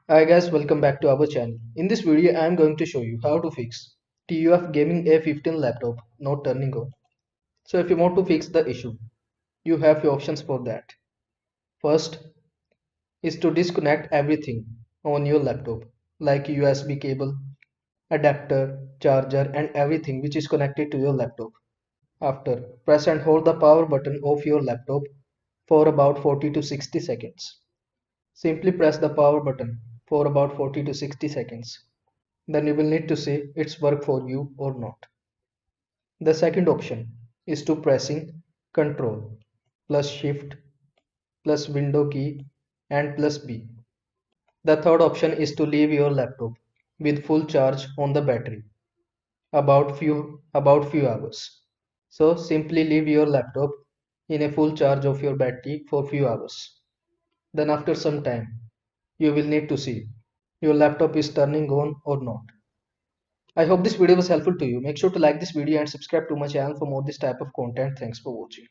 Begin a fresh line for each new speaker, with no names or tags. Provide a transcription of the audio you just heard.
Hi guys, welcome back to our channel. In this video, I am going to show you how to fix TUF gaming F15 laptop not turning on. So if you want to fix the issue, you have few options for that. First is to disconnect everything on your laptop like USB cable, adapter, charger and everything which is connected to your laptop. After, press and hold the power button of your laptop for about 40 to 60 seconds. Simply press the power button for about 40 to 60 seconds. Then you will need to see it's work for you or not. The second option is to pressing Ctrl plus Shift plus Window key and plus B. The third option is to leave your laptop with full charge on the battery about few hours. So simply leave your laptop in a full charge of your battery for few hours. Then after some time you will need to see your laptop is turning on or not. I hope this video was helpful to you. Make sure to like this video and subscribe to my channel for more this type of content. Thanks for watching.